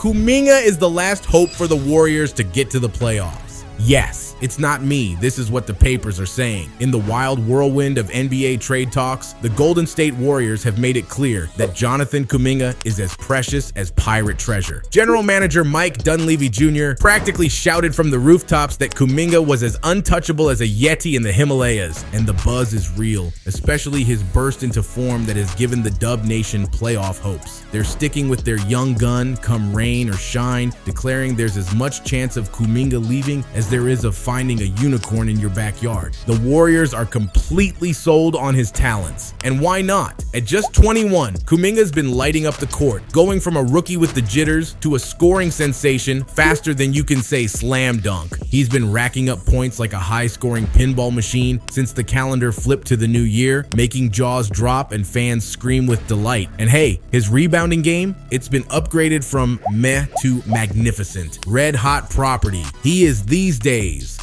Kuminga is the last hope for the Warriors to get to the playoffs. Yes, it's not me. This is what the papers are saying. In the wild whirlwind of NBA trade talks, the Golden State Warriors have made it clear that Jonathan Kuminga is as precious as pirate treasure. General Manager Mike Dunleavy Jr. practically shouted from the rooftops that Kuminga was as untouchable as a Yeti in the Himalayas, and the buzz is real, especially his burst into form that has given the Dub Nation playoff hopes. They're sticking with their young gun come rain or shine, declaring there's as much chance of Kuminga leaving as there is of finding a unicorn in your backyard. The Warriors are completely sold on his talents. And why not? At just 21, Kuminga's been lighting up the court, going from a rookie with the jitters to a scoring sensation faster than you can say slam dunk. He's been racking up points like a high-scoring pinball machine since the calendar flipped to the new year, making jaws drop and fans scream with delight. And hey, his rebounding game, it's been upgraded from meh to magnificent. Red hot property. He is these days.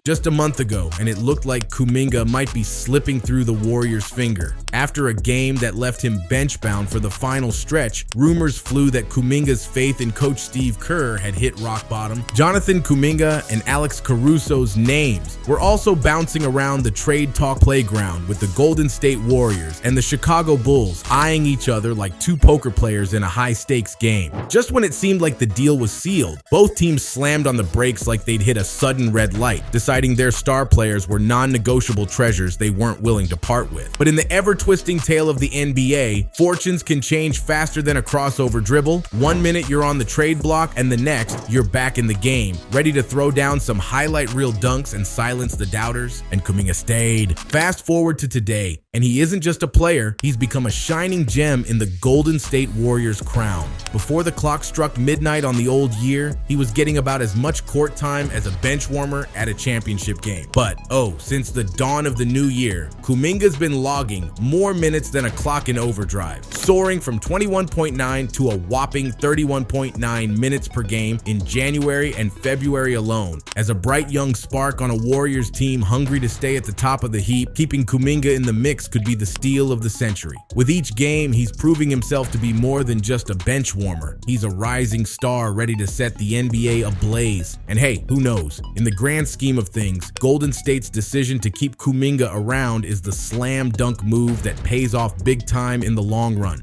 Just a month ago, and it looked like Kuminga might be slipping through the Warriors' finger. After a game that left him bench-bound for the final stretch, rumors flew that Kuminga's faith in Coach Steve Kerr had hit rock bottom. Jonathan Kuminga and Alex Caruso's names were also bouncing around the trade talk playground, with the Golden State Warriors and the Chicago Bulls eyeing each other like two poker players in a high-stakes game. Just when it seemed like the deal was sealed, both teams slammed on the brakes like they'd hit a sudden red light, deciding their star players were non-negotiable treasures they weren't willing to part with. But in the ever-twisting tale of the NBA, fortunes can change faster than a crossover dribble. 1 minute you're on the trade block, and the next you're back in the game, ready to throw down some highlight reel dunks and silence the doubters. And Kuminga stayed. Fast forward to today, and he isn't just a player, he's become a shining gem in the Golden State Warriors crown. Before the clock struck midnight on the old year, he was getting about as much court time as a bench warmer at a championship game. But, since the dawn of the new year, Kuminga's been logging more minutes than a clock in overdrive, soaring from 21.9 to a whopping 31.9 minutes per game in January and February alone. As a bright young spark on a Warriors team hungry to stay at the top of the heap, keeping Kuminga in the mix could be the steal of the century. With each game, he's proving himself to be more than just a bench warmer. He's a rising star ready to set the NBA ablaze. And hey, who knows? In the grand scheme of things, Golden State's decision to keep Kuminga around is the slam dunk move that pays off big time in the long run.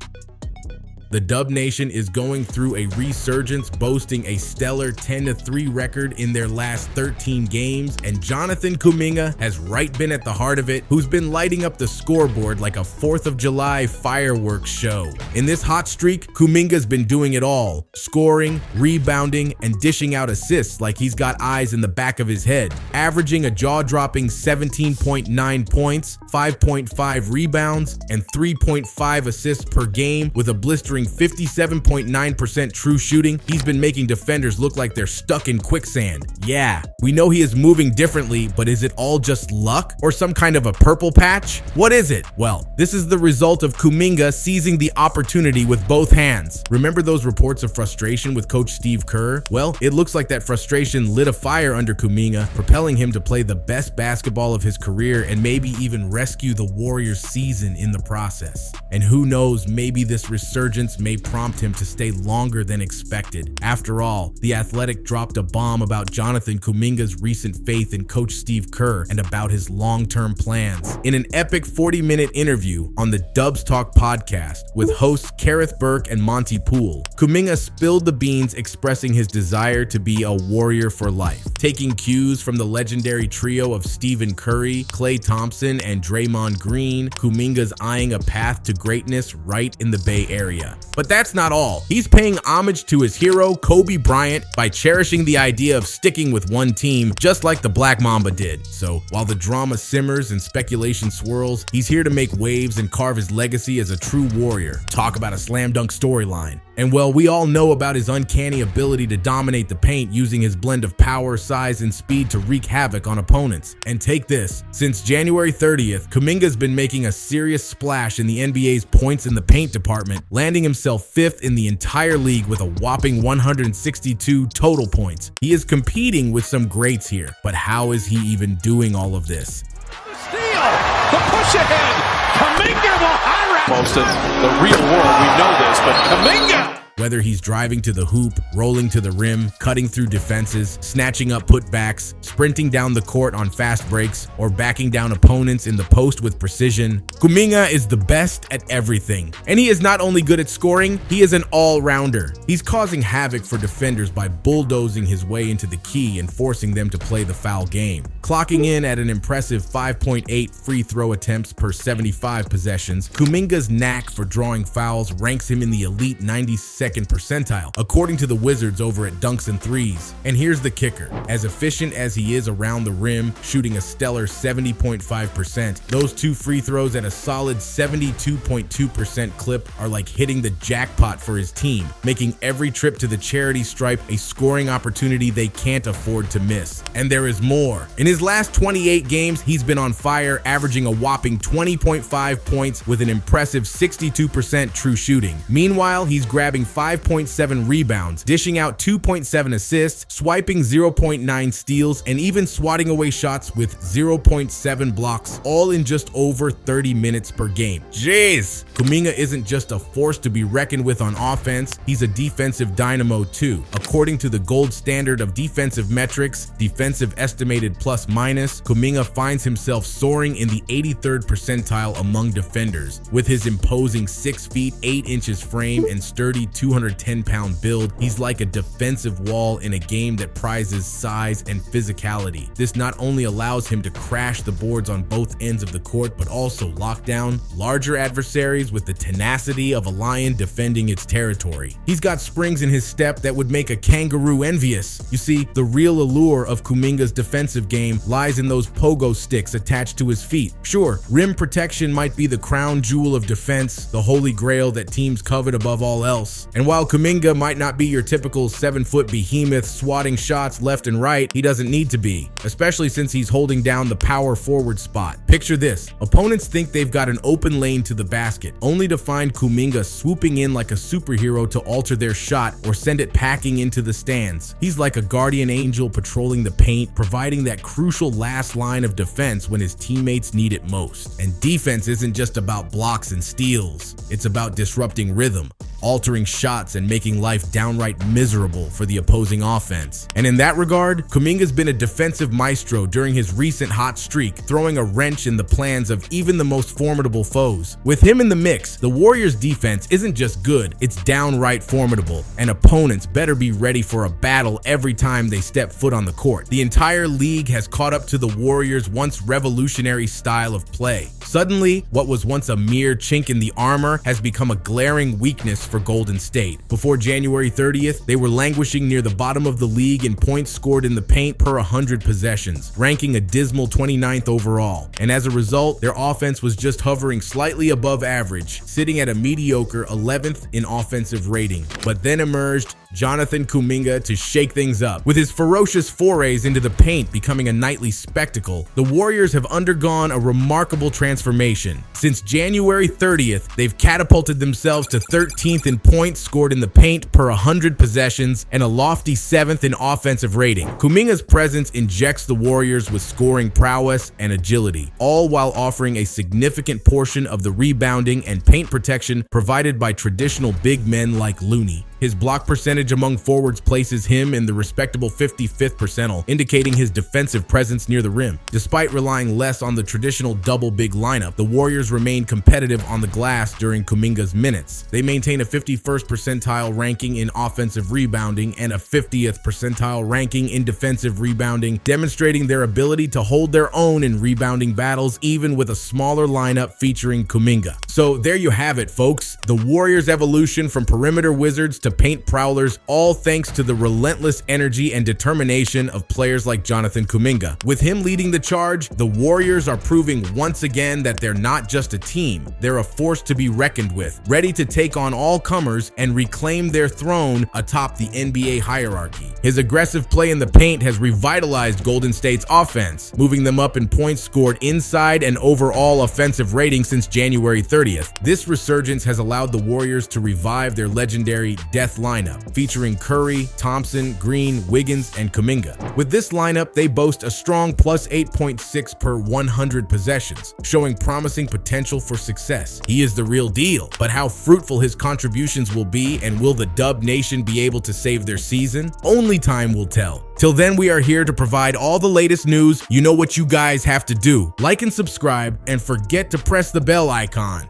The Dub Nation is going through a resurgence, boasting a stellar 10-3 record in their last 13 games, and Jonathan Kuminga has been at the heart of it, who's been lighting up the scoreboard like a 4th of July fireworks show. In this hot streak, Kuminga's been doing it all, scoring, rebounding, and dishing out assists like he's got eyes in the back of his head, averaging a jaw-dropping 17.9 points, 5.5 rebounds, and 3.5 assists per game with a blistering 57.9% true shooting. He's been making defenders look like they're stuck in quicksand. Yeah, we know he is moving differently, but is it all just luck or some kind of a purple patch? What is it? Well, this is the result of Kuminga seizing the opportunity with both hands. Remember those reports of frustration with Coach Steve Kerr? Well, it looks like that frustration lit a fire under Kuminga, propelling him to play the best basketball of his career and maybe even rescue the Warriors season in the process. And who knows, maybe this resurgence may prompt him to stay longer than expected. After all, The Athletic dropped a bomb about Jonathan Kuminga's recent faith in Coach Steve Kerr and about his long-term plans. In an epic 40-minute interview on the Dubs Talk podcast with hosts Kareth Burke and Monty Poole, Kuminga spilled the beans, expressing his desire to be a Warrior for life. Taking cues from the legendary trio of Stephen Curry, Klay Thompson, and Draymond Green, Kuminga's eyeing a path to greatness right in the Bay Area. But that's not all. He's paying homage to his hero, Kobe Bryant, by cherishing the idea of sticking with one team, just like the Black Mamba did. So, while the drama simmers and speculation swirls, he's here to make waves and carve his legacy as a true Warrior. Talk about a slam dunk storyline. And well, we all know about his uncanny ability to dominate the paint using his blend of power, size, and speed to wreak havoc on opponents. And take this, since January 30th, Kuminga's been making a serious splash in the NBA's points in the paint department, landing himself 5th in the entire league with a whopping 162 total points. He is competing with some greats here, but how is he even doing all of this? The steal, the push ahead, Kuminga will high-round. Most in the real world, we know this, but Kuminga Whether he's driving to the hoop, rolling to the rim, cutting through defenses, snatching up putbacks, sprinting down the court on fast breaks, or backing down opponents in the post with precision, Kuminga is the best at everything. And he is not only good at scoring, he is an all-rounder. He's causing havoc for defenders by bulldozing his way into the key and forcing them to play the foul game. Clocking in at an impressive 5.8 free throw attempts per 75 possessions, Kuminga's knack for drawing fouls ranks him in the elite 92nd percentile, according to the Wizards over at Dunks and Threes. And here's the kicker. As efficient as he is around the rim, shooting a stellar 70.5%, those two free throws at a solid 72.2% clip are like hitting the jackpot for his team, making every trip to the charity stripe a scoring opportunity they can't afford to miss. And there is more. In his last 28 games, he's been on fire, averaging a whopping 20.5 points with an impressive 62% true shooting. Meanwhile, he's grabbing 5.7 rebounds, dishing out 2.7 assists, swiping 0.9 steals, and even swatting away shots with 0.7 blocks, all in just over 30 minutes per game. Jeez! Kuminga isn't just a force to be reckoned with on offense, he's a defensive dynamo too. According to the gold standard of defensive metrics, defensive estimated plus minus, Kuminga finds himself soaring in the 83rd percentile among defenders. With his imposing 6 feet 8 inches frame and sturdy 210-pound build, he's like a defensive wall in a game that prizes size and physicality. This not only allows him to crash the boards on both ends of the court, but also lock down larger adversaries with the tenacity of a lion defending its territory. He's got springs in his step that would make a kangaroo envious. You see, the real allure of Kuminga's defensive game lies in those pogo sticks attached to his feet. Sure, rim protection might be the crown jewel of defense, the holy grail that teams covet above all else. And while Kuminga might not be your typical 7-foot behemoth swatting shots left and right, he doesn't need to be, especially since he's holding down the power forward spot. Picture this: opponents think they've got an open lane to the basket, only to find Kuminga swooping in like a superhero to alter their shot or send it packing into the stands. He's like a guardian angel patrolling the paint, providing that crucial last line of defense when his teammates need it most. And defense isn't just about blocks and steals, it's about disrupting rhythm, altering shots, and making life downright miserable for the opposing offense. And in that regard, Kuminga's been a defensive maestro during his recent hot streak, throwing a wrench in the plans of even the most formidable foes. With him in the mix, the Warriors' defense isn't just good, it's downright formidable, and opponents better be ready for a battle every time they step foot on the court. The entire league has caught up to the Warriors' once revolutionary style of play. Suddenly, what was once a mere chink in the armor has become a glaring weakness for Golden State. Before January 30th, they were languishing near the bottom of the league in points scored in the paint per 100 possessions, ranking a dismal 29th overall. And as a result, their offense was just hovering slightly above average, sitting at a mediocre 11th in offensive rating. But then emerged Jonathan Kuminga to shake things up. With his ferocious forays into the paint becoming a nightly spectacle, the Warriors have undergone a remarkable transformation. Since January 30th, they've catapulted themselves to 13th in points scored in the paint per 100 possessions and a lofty 7th in offensive rating. Kuminga's presence injects the Warriors with scoring prowess and agility, all while offering a significant portion of the rebounding and paint protection provided by traditional big men like Looney. His block percentage among forwards places him in the respectable 55th percentile, indicating his defensive presence near the rim. Despite relying less on the traditional double big lineup, the Warriors remain competitive on the glass during Kuminga's minutes. They maintain a 51st percentile ranking in offensive rebounding and a 50th percentile ranking in defensive rebounding, demonstrating their ability to hold their own in rebounding battles even with a smaller lineup featuring Kuminga. So there you have it, folks. The Warriors' evolution from perimeter wizards to paint prowlers, all thanks to the relentless energy and determination of players like Jonathan Kuminga. With him leading the charge, the Warriors are proving once again that they're not just a team, they're a force to be reckoned with, ready to take on all comers and reclaim their throne atop the NBA hierarchy. His aggressive play in the paint has revitalized Golden State's offense, moving them up in points scored inside and overall offensive rating since January 30th. This resurgence has allowed the Warriors to revive their legendary death lineup, featuring Curry, Thompson, Green, Wiggins, and Kuminga. With this lineup, they boast a strong plus 8.6 per 100 possessions, showing promising potential for success. He is the real deal, but how fruitful his contributions will be, and will the Dub Nation be able to save their season? Only time will tell. Till then, we are here to provide all the latest news. You know what you guys have to do. Like and subscribe, and forget to press the bell icon.